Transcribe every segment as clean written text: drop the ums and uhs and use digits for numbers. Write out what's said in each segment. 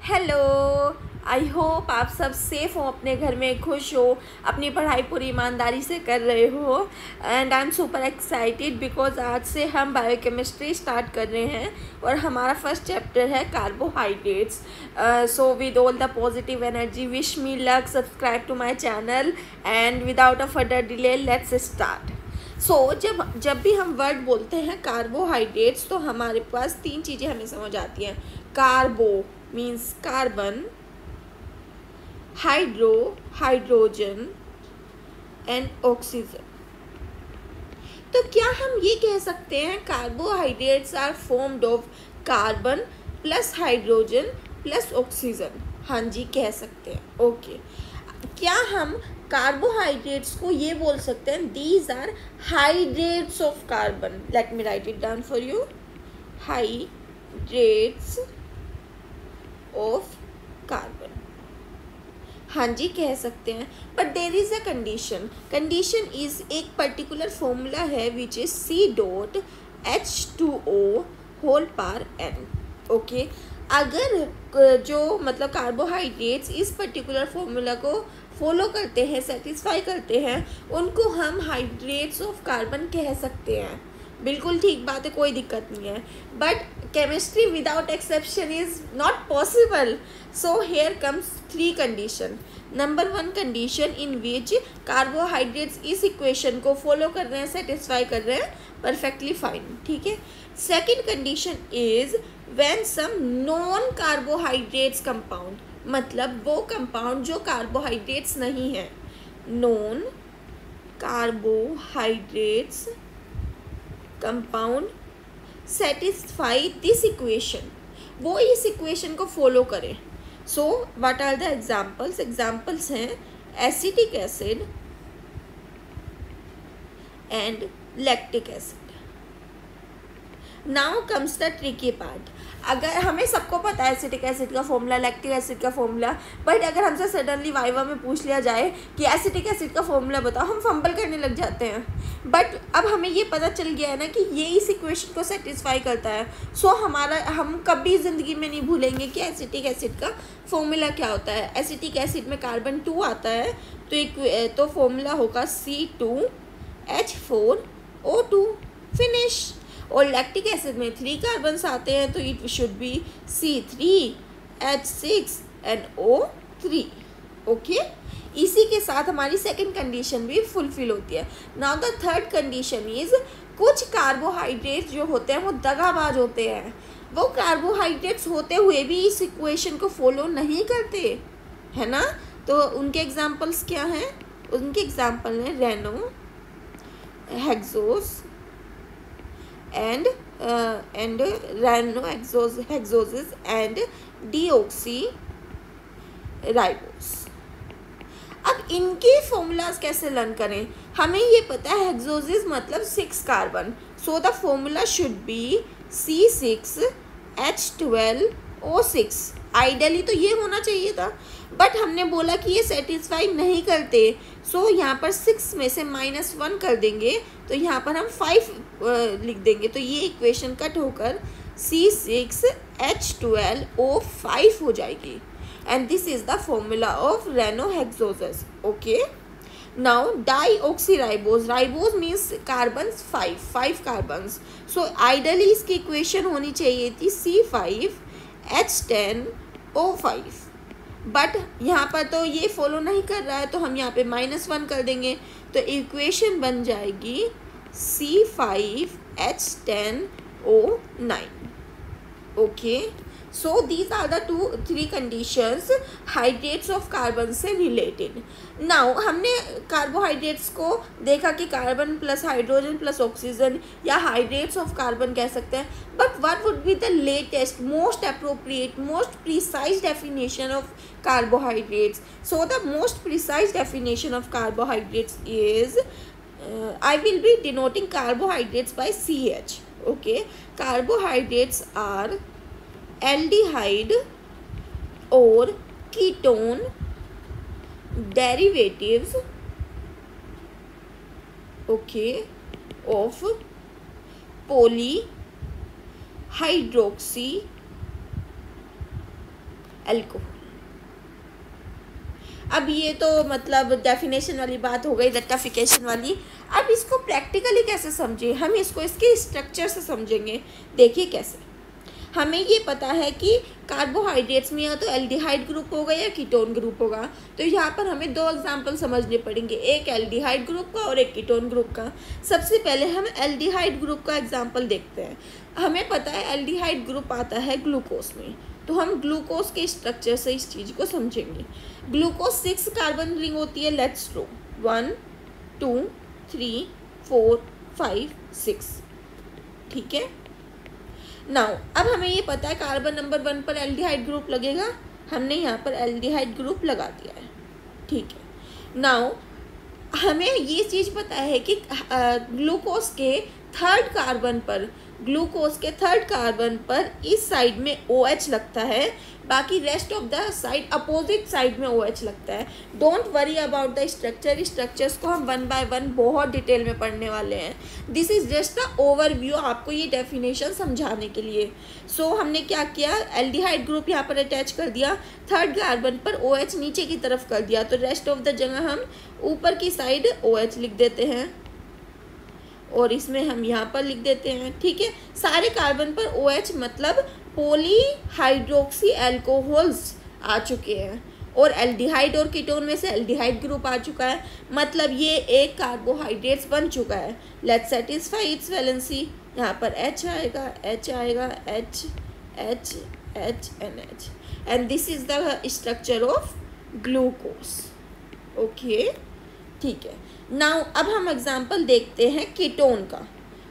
Hello. I hope आप सब safe हो, अपने घर में खुश हो, अपनी पढ़ाई पूरी ईमानदारी से कर रहे हो। And I am super excited because आज से हम बायोकेमिस्ट्री स्टार्ट कर रहे हैं और हमारा फर्स्ट चैप्टर है carbohydrates. So with all the positive energy wish me luck, subscribe to my channel and without a further delay let's start. So जब भी हम वर्ड बोलते हैं कार्बोहाइड्रेट्स तो हमारे पास तीन चीज़ें हमें समझ आती हैं। Carbo means carbon, hydrogen and oxygen. तो क्या हम ये कह सकते हैं carbohydrates are formed of carbon plus hydrogen plus oxygen? हाँ जी, कह सकते हैं। ओके, क्या हम कार्बोहाइड्रेट्स को ये बोल सकते हैं these are hydrates of carbon? Let me write it down for you. Hydrates of carbon, हाँ जी कह सकते हैं। But there is a condition. Condition is एक पर्टिकुलर फॉर्मूला है which is C.H2O whole power n। Okay, अगर जो मतलब कार्बोहाइड्रेट्स इस पर्टिकुलर फॉर्मूला को फॉलो करते हैं, सेटिस्फाई करते हैं, उनको हम हाइड्रेट्स ऑफ कार्बन कह सकते हैं। बिल्कुल ठीक बात है, कोई दिक्कत नहीं है। But chemistry without exception is not possible. So here comes three condition. Number one condition in which carbohydrates इस इक्वेशन को फॉलो कर रहे हैं, सेटिस्फाई कर रहे हैं, परफेक्टली फाइन, ठीक है। Second condition is when some non carbohydrates compound, मतलब वो कंपाउंड जो कार्बोहाइड्रेट्स नहीं है, non carbohydrates compound satisfy this equation, वो इस इक्वेशन को फॉलो करें। So what are the examples? Examples हैं acetic acid and lactic acid. Now comes the tricky part. अगर हमें सबको पता है एसिटिक एसिड का फॉर्मूला, लैक्टिक एसिड का फॉर्मूला, बट अगर हमसे सडनली वाइवा में पूछ लिया जाए कि एसिटिक एसिड का फॉर्मूला बताओ, हम फंबल करने लग जाते हैं। बट अब हमें ये पता चल गया है ना कि ये इस इक्वेशन को सेटिस्फाई करता है। सो हम कभी ज़िंदगी में नहीं भूलेंगे कि एसिटिक एसिड का फॉर्मूला क्या होता है। एसिटिक एसिड में कार्बन 2 आता है तो फॉर्मूला होगा C2H4O2, फिनिश। और लैक्टिक एसिड में 3 कार्बन्स आते हैं तो it should be C3H6NO3। Okay, इसी के साथ हमारी सेकंड कंडीशन भी फुलफिल होती है। Now the third condition is कुछ कार्बोहाइड्रेट्स जो होते हैं वो दगाबाज होते हैं। वो कार्बोहाइड्रेट्स होते हुए भी इस इक्वेशन को फॉलो नहीं करते, है ना। तो उनके एग्जाम्पल्स क्या हैं? उनके एग्जाम्पल हैं रेनो, hexoses and hexoses and deoxyribose। अब इनके फॉर्मूलाज कैसे लर्न करें? हमें ये पता है हेक्सोसिस मतलब 6 carbon, so the formula should be C6H12O6। Ideally तो ये होना चाहिए था, बट हमने बोला कि ये सेटिस्फाई नहीं करते, सो यहाँ पर 6 में से -1 कर देंगे तो यहाँ पर हम 5 लिख देंगे, तो ये इक्वेशन कट होकर C6H12O5 हो जाएगी। And this is the formula of renohexosis. Okay, now deoxyribose, ribose means carbon 5 carbons, so ideally इसकी इक्वेशन होनी चाहिए थी C5H10O5, बट यहाँ पर तो ये फॉलो नहीं कर रहा है तो हम यहाँ पे -1 कर देंगे तो इक्वेशन बन जाएगी C5H10O9। Okay, so these are the 3 conditions hydrates of carbon से रिलेटेड। नाउ हमने कार्बोहाइड्रेट्स को देखा कि carbon plus hydrogen plus oxygen या हाइड्रेट्स ऑफ कार्बन कह सकते हैं, but what would be the latest, most appropriate, most precise definition of carbohydrates? So the most precise definition of carbohydrates is I will be denoting carbohydrates by CH. Okay, carbohydrates are aldehyde or ketone derivatives, okay, of polyhydroxy alcohol. अब ये तो मतलब definition वाली बात हो गई, rectification वाली। अब इसको प्रैक्टिकली कैसे समझें, हम इसको इसके स्ट्रक्चर से समझेंगे। देखिए कैसे। हमें ये पता है कि कार्बोहाइड्रेट्स में या तो एल्डिहाइड ग्रुप होगा या कीटोन ग्रुप होगा। तो यहाँ पर हमें दो एग्जाम्पल समझने पड़ेंगे, एक एल्डिहाइड ग्रुप का और एक कीटोन ग्रुप का। सबसे पहले हम एल्डिहाइड ग्रुप का एग्जाम्पल देखते हैं। हमें पता है एल्डिहाइड ग्रुप आता है ग्लूकोज में, तो हम ग्लूकोज के स्ट्रक्चर से इस चीज़ को समझेंगे। ग्लूकोज 6 कार्बन रिंग होती है। Let's draw 1 2 3 4 5 6। ठीक है। नाउ अब हमें ये पता है कार्बन नंबर 1 पर एल्डिहाइड ग्रुप लगेगा, हमने यहाँ पर एल्डिहाइड ग्रुप लगा दिया है। ठीक है। नाउ हमें ये चीज़ पता है कि ग्लूकोज के थर्ड कार्बन पर इस साइड में OH लगता है, बाकी rest of the side opposite side में OH लगता है। Don't worry about the structures को हम 1 बाय 1 बहुत डिटेल में पढ़ने वाले हैं। This is just the overview, आपको ये डेफिनेशन समझाने के लिए। सो हमने क्या किया, एल्डिहाइड ग्रुप यहाँ पर अटैच कर दिया, थर्ड कार्बन पर OH नीचे की तरफ कर दिया, तो रेस्ट ऑफ द जगह हम ऊपर की साइड OH लिख देते हैं और इसमें हम यहाँ पर लिख देते हैं। ठीक है। सारे कार्बन पर OH मतलब पॉलीहाइड्रोक्सी एल्कोहल्स आ चुके हैं, और एल्डिहाइड और कीटोन में से एल्डिहाइड ग्रुप आ चुका है, मतलब ये एक कार्बोहाइड्रेट्स बन चुका है। Let's satisfy it's valency. यहाँ पर H आएगा, H आएगा, H H H and H, and this is the structure of glucose. Okay. ठीक है। नाउ अब हम एग्जाम्पल देखते हैं कीटोन का।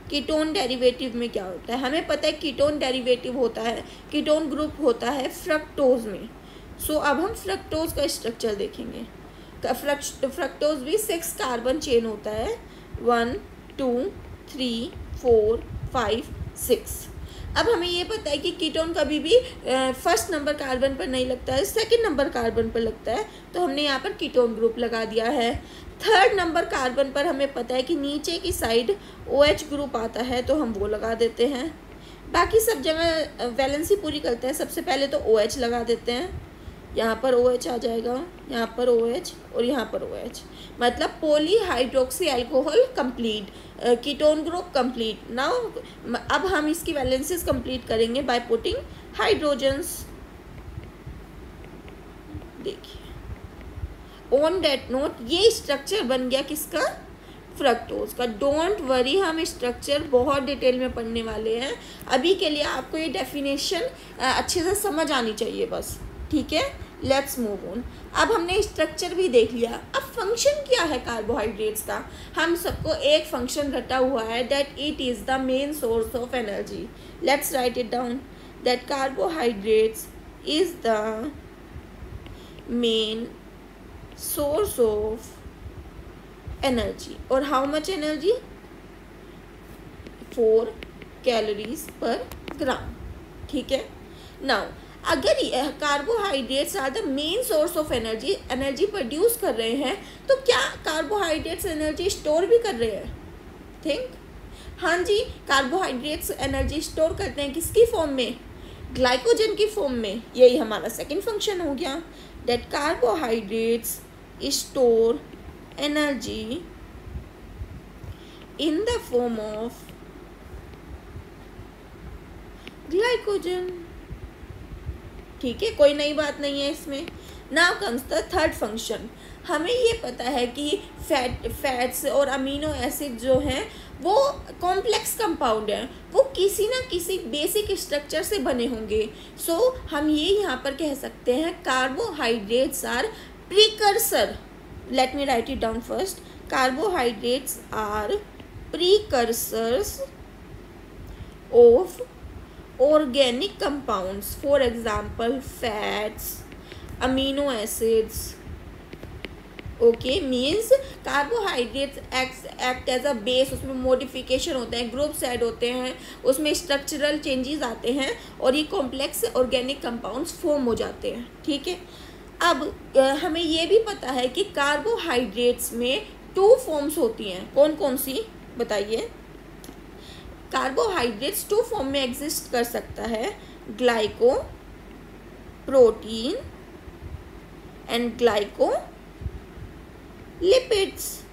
कीटोन डेरिवेटिव में क्या होता है, हमें पता है कीटोन डेरिवेटिव होता है, कीटोन ग्रुप होता है फ्रक्टोज में। सो अब हम फ्रक्टोज का स्ट्रक्चर देखेंगे। फ्रक्टोज भी 6 कार्बन चेन होता है, 1 2 3 4 5 6। अब हमें ये पता है कि कीटोन कभी भी फर्स्ट नंबर कार्बन पर नहीं लगता है, सेकंड नंबर कार्बन पर लगता है, तो हमने यहाँ पर कीटोन ग्रुप लगा दिया है। थर्ड नंबर कार्बन पर हमें पता है कि नीचे की साइड OH ग्रुप आता है, तो हम वो लगा देते हैं। बाकी सब जगह वैलेंसी पूरी करते हैं। सबसे पहले तो OH लगा देते हैं, यहाँ पर OH आ जाएगा, यहाँ पर OH और यहाँ पर OH, मतलब polyhydroxy alcohol complete, ketone group complete. Now अब हम इसकी वैलेंसीज कंप्लीट करेंगे बाय पुटिंग हाइड्रोजन्स। देखिए ऑन डेट नोट ये स्ट्रक्चर बन गया किसका, फ्रक्टोज का। डोंट वरी, हम स्ट्रक्चर बहुत डिटेल में पढ़ने वाले हैं। अभी के लिए आपको ये डेफिनेशन अच्छे से समझ आनी चाहिए बस। ठीक है। Let's move on. अब हमने स्ट्रक्चर भी देख लिया, अब फंक्शन क्या है कार्बोहाइड्रेट्स का। हम सबको एक फंक्शन रटा हुआ है, that it is the main source of energy. Let's write it down, that carbohydrates is the main source of energy, और how much energy, 4 calories per gram। ठीक है। नाउ अगर carbohydrates are the main source of energy produce कर रहे हैं, तो क्या carbohydrates energy store भी कर रहे हैं, थिंक। हाँ जी, कार्बोहाइड्रेट्स एनर्जी स्टोर करते हैं किसकी फॉर्म में, ग्लाइकोजन की फॉर्म में। यही हमारा सेकंड फंक्शन हो गया, that carbohydrates store energy in the form of glycogen। ठीक है, कोई नई बात नहीं है इसमें। Now comes the third function. हमें ये पता है कि फैट्स और अमीनो एसिड जो हैं वो कॉम्प्लेक्स कंपाउंड हैं, वो किसी ना किसी बेसिक स्ट्रक्चर से बने होंगे। सो हम ये यहाँ पर कह सकते हैं carbohydrates are precursor। Let me write it down first. Carbohydrates are precursors of organic compounds, for example fats, amino acids। Okay, means carbohydrates act as a base, उसमें मॉडिफिकेशन होते हैं, ग्रुप्स ऐड होते हैं, उसमें स्ट्रक्चरल चेंजेस आते हैं और ये कॉम्प्लेक्स ऑर्गेनिक कंपाउंड्स फॉर्म हो जाते हैं। ठीक है। अब हमें ये भी पता है कि कार्बोहाइड्रेट्स में 2 फॉर्म्स होती हैं, कौन कौन सी बताइए। कार्बोहाइड्रेट्स 2 फॉर्म में एग्जिस्ट कर सकता है, ग्लाइको प्रोटीन एंड ग्लाइकोलिपिड्स,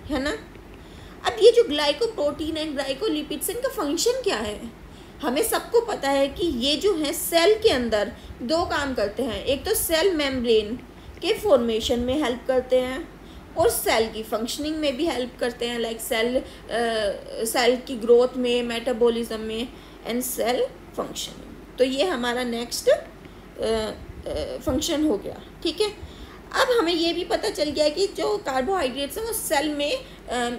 है ना। अब ये जो ग्लाइकोप्रोटीन एंड ग्लाइकोलिपिड्स, इनका फंक्शन क्या है? हमें सबको पता है कि ये जो है सेल के अंदर दो काम करते हैं। एक तो सेल मेम्ब्रेन के फॉर्मेशन में हेल्प करते हैं और सेल की फंक्शनिंग में भी हेल्प करते हैं, लाइक सेल की ग्रोथ में, मेटाबॉलिज्म में एंड सेल फंक्शनिंग। तो ये हमारा नेक्स्ट फंक्शन हो गया, ठीक है। अब हमें ये भी पता चल गया कि जो कार्बोहाइड्रेट्स हैं वो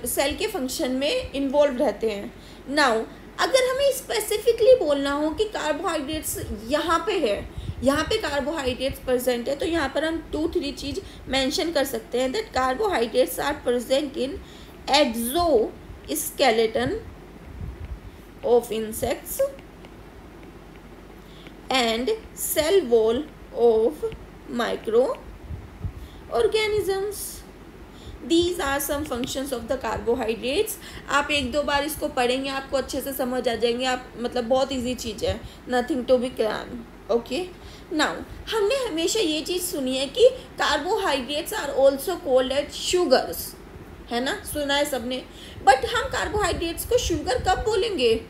सेल के फंक्शन में इन्वॉल्व रहते हैं। नाउ अगर हमें स्पेसिफिकली बोलना हो कि कार्बोहाइड्रेट्स यहाँ पे है, यहाँ पे कार्बोहाइड्रेट्स प्रेजेंट है, तो यहाँ पर हम 2-3 चीज़ मेंशन कर सकते हैं। That carbohydrates are present in exoskeleton of insects and cell wall of micro organisms. These are some functions of the carbohydrates. आप 1-2 बार इसको पढ़ेंगे, आपको अच्छे से समझ आ जाएंगे। आप मतलब बहुत इजी चीज़ है, nothing to be cram, okay. Now हमने हमेशा ये चीज़ सुनी है कि carbohydrates are also called at sugars, है ना, सुना है सबने। बट हम कार्बोहाइड्रेट्स को शुगर कब बोलेंगे?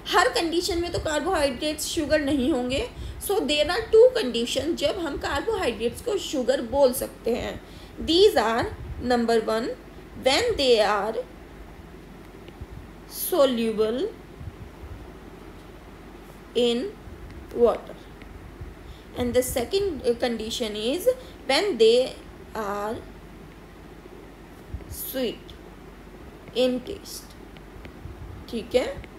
हर कंडीशन में तो कार्बोहाइड्रेट्स शुगर नहीं होंगे। सो देयर आर 2 कंडीशन जब हम कार्बोहाइड्रेट्स को शुगर बोल सकते हैं। These are number 1 when they are soluble in water, and the second condition is when they are sweet in taste, ठीक है।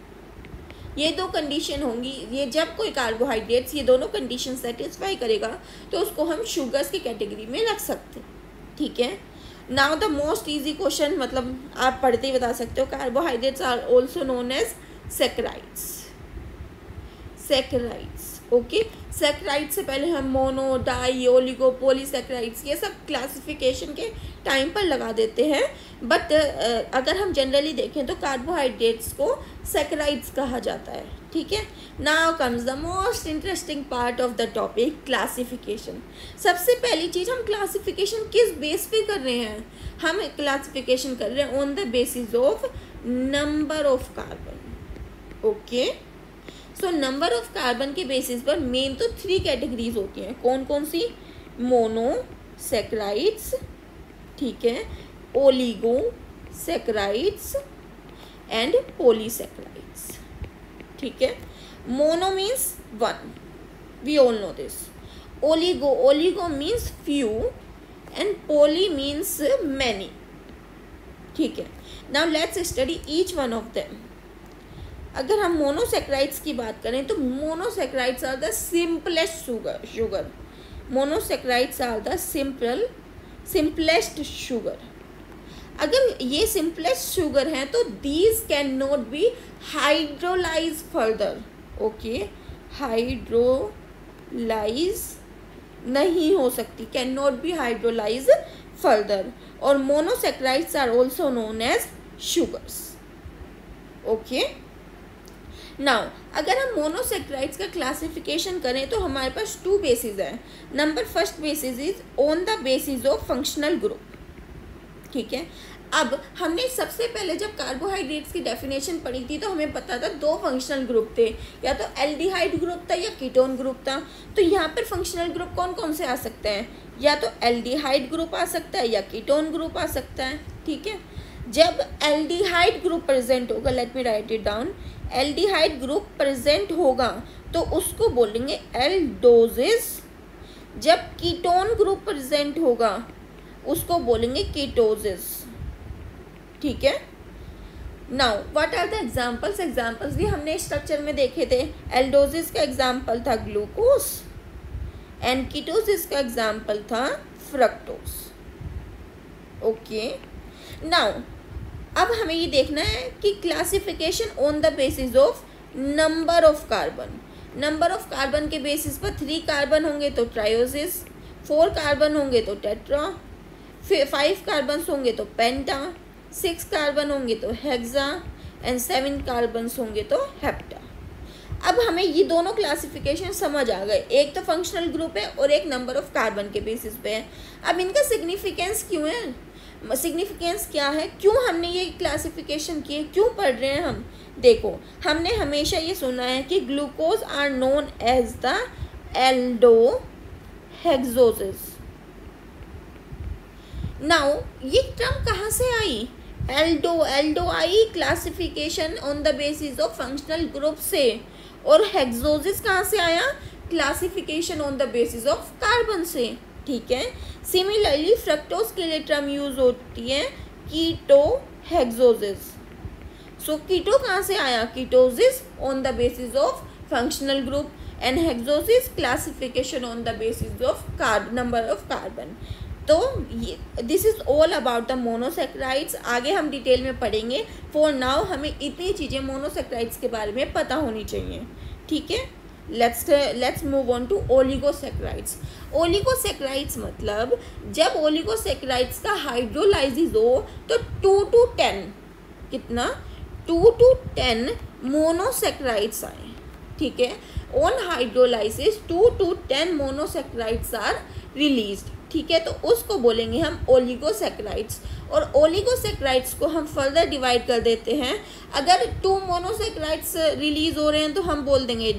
ये 2 कंडीशन होंगी। ये जब कोई कार्बोहाइड्रेट्स ये दोनों कंडीशन सेटिस्फाई करेगा तो उसको हम शुगर्स की कैटेगरी में रख सकते हैं, ठीक है। Now the most easy question, मतलब आप पढ़ते ही बता सकते हो, carbohydrates are also known as saccharides. Okay, saccharides से पहले हम मोनो, डाई, ओलिगो, पॉलीसैकराइड्स ये सब क्लासिफिकेशन के टाइम पर लगा देते हैं। बट अगर हम जनरली देखें तो कार्बोहाइड्रेट्स को सैकराइड्स कहा जाता है, ठीक है। Now comes the most interesting part of the topic, classification. सबसे पहली चीज़, हम क्लासिफिकेशन किस बेस पे कर रहे हैं? हम क्लासिफिकेशन कर रहे हैं on the basis of number of carbon, okay. So number of carbon के बेसिस पर मेन तो 3 कैटेगरीज होती हैं। कौन कौन सी? मोनोसैकराइड्स, ठीक है, ओलिगोसैकराइड्स एंड पॉलीसैकराइड्स, ठीक है। Mono means 1, we all know this. Oligo means few and poly means many, ठीक है। Now let's study each one of them. अगर हम मोनोसैकराइड्स की बात करें तो monosaccharides are the simplest sugar. Monosaccharides are the simplest sugar. अगर ये सिंपलेस्ट शुगर हैं तो these can not be hydrolyse further, okay. Hydrolyse नहीं हो सकती, can not be hydrolyse further. और monosaccharides are also known as sugars, okay. Now अगर हम मोनोसैकराइड्स का क्लासिफिकेशन करें तो हमारे पास 2 बेसिस हैं। Number first basis is on the basis of functional group, ठीक है। अब हमने सबसे पहले जब कार्बोहाइड्रेट्स की डेफिनेशन पढ़ी थी तो हमें पता था 2 फंक्शनल ग्रुप थे, या तो एल्डिहाइड ग्रुप था या कीटोन ग्रुप था। तो यहाँ पर फंक्शनल ग्रुप कौन कौन से आ सकते हैं? या तो एल्डिहाइड ग्रुप आ सकता है या कीटोन ग्रुप आ सकता है, ठीक है। जब एल्डिहाइड ग्रुप प्रेजेंट होगा, late me write it down, aldehyde group present होगा तो उसको बोलेंगे एल्डोजिस। जब कीटोन ग्रुप प्रेजेंट होगा उसको बोलेंगे कीटोसिस, ठीक है। Now what are the examples भी हमने स्ट्रक्चर में देखे थे। एल्डोजिस का एग्जांपल था ग्लूकोज एंड कीटोसिस का एग्जांपल था फ्रक्टोज, ओके। नाउ अब हमें ये देखना है कि classification on the basis of number of carbon. Number of carbon के बेसिस पर 3 कार्बन होंगे तो ट्रायोसिस, 4 कार्बन होंगे तो टेट्रा, 5 कार्बन होंगे तो पेंटा, 6 कार्बन होंगे तो हेक्सा एंड 7 कार्बन होंगे तो हेप्टा। अब हमें ये दोनों क्लासिफिकेशन समझ आ गए, एक तो फंक्शनल ग्रुप है और एक नंबर ऑफ कार्बन के बेसिस पे है। अब इनका सिग्निफिकेंस क्यों है, सिग्निफिकेंस क्या है, क्यों हमने ये क्लासिफिकेशन किए, क्यों पढ़ रहे हैं हम। देखो, हमने हमेशा ये सुना है कि glucose are known as the aldohexoses. Now ये टर्म कहाँ से आई, एल्डो आई classification on the basis of functional group से, और हेक्सोजिस कहाँ से आया, classification on the basis of carbon से। ठीक है, सिमिलरली फ्रक्टोज के लिए टर्म यूज होती है कीटो हेक्सोजिस। सो कीटो कहाँ से आया, ketoses on the basis of functional group, and hexoses classification on the basis of number of carbon. तो ये this is all about the monosaccharides. आगे हम डिटेल में पढ़ेंगे। फॉर नाउ हमें इतनी चीज़ें मोनोसेक्राइड्स के बारे में पता होनी चाहिए। ठीक है, let's move on to oligosaccharides. Oligosaccharides मतलब जब ओलिगोसेक्राइड्स का हाइड्रोलाइसिस हो तो 2 to 10 कितना 2 to 10 मोनोसेक्राइड्स आए। ठीक है, on hydrolysis 2 to 10 monosaccharides are released. ठीक है, तो उसको बोलेंगे हम ओलिगोसेक्राइड्स। और ओलिगोसेक्राइड्स को हम फर्दर डिवाइड कर देते हैं। अगर 2 मोनोसेक्राइड्स रिलीज हो रहे हैं तो हम बोल देंगे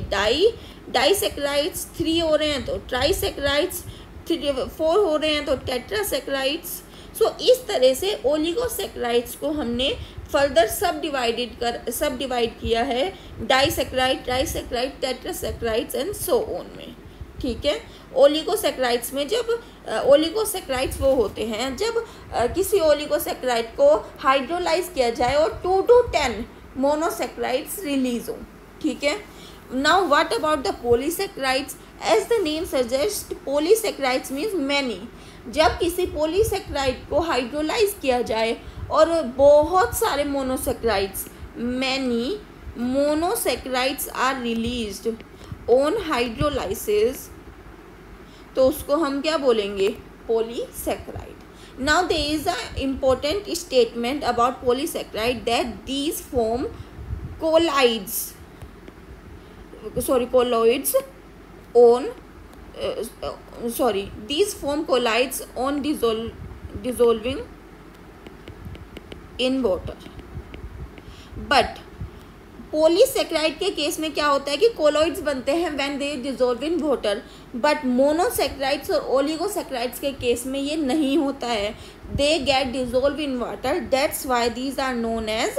डाइसेक्राइड्स, 3 हो रहे हैं तो ट्राइसेक्राइड्स, 4 हो रहे हैं तो टेट्रासेक्राइड्स। सो इस तरह से ओलिगोसेक्राइड्स को हमने फर्दर सब डिवाइड किया है डाइसेक्राइड, ट्राइसेक्राइड, टेट्रासेक्राइड्स एंड सो ऑन में। ठीक है, ओलिगोसेक्राइड्स में जब ओलिगोसेक्राइड्स वो होते हैं जब किसी ओलिगोसेक्राइड को हाइड्रोलाइज किया जाए और 2 to 10 मोनोसेक्राइड्स रिलीज हो। ठीक है, now what about the polysaccharides, as the name suggest polysaccharides means many. जब किसी पॉलीसेक्राइड को हाइड्रोलाइज किया जाए और बहुत सारे monosaccharides, many monosaccharides are released on hydrolysis, तो उसको हम क्या बोलेंगे, polysaccharide. Now there is a important statement about polysaccharide that these form colloids on dissolving in water। But polysaccharide के केस में क्या होता है कि कोलॉइड्स बनते हैं when they dissolve in water, but monosaccharides और ओलिगोसेक्राइड्स के केस में ये नहीं होता है, they get dissolve in water, that's why these are known as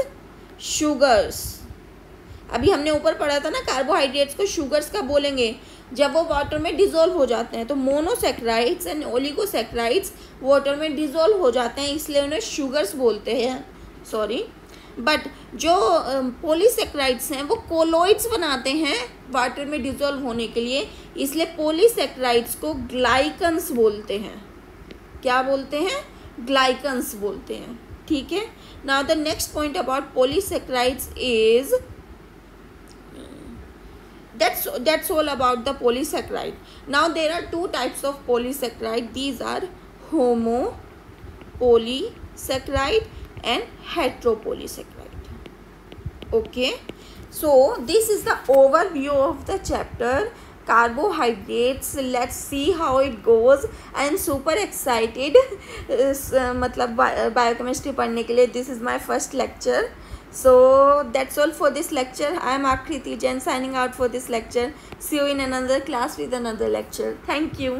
sugars. अभी हमने ऊपर पढ़ा था ना, कार्बोहाइड्रेट्स को शुगर्स का बोलेंगे जब वो वाटर में डिसॉल्व हो जाते हैं। तो मोनोसेक्राइड्स एंड ओलिगोसेक्राइड्स वाटर में डिसॉल्व हो जाते हैं, इसलिए उन्हें शुगर्स बोलते हैं, सॉरी। बट जो पॉलीसेक्राइड्स हैं वो कोलॉइड्स बनाते हैं वाटर में डिसॉल्व होने के लिए, इसलिए पॉलीसेक्राइड्स को ग्लाइकन्स बोलते हैं। क्या बोलते हैं, ग्लाइकन्स बोलते हैं। ठीक है, now the next point about polysaccharides is that's all about the polysaccharide. Now there are 2 types of polysaccharide. These are homopolysaccharide and heteropolysaccharide. Okay, so this is the overview of the chapter carbohydrates. Let's see how it goes. I am super excited मतलब biochemistry पढ़ने के लिए. This is my first lecture. So that's all for this lecture. I am Akriti Jain signing out for this lecture. See you in another class with another lecture. Thank you.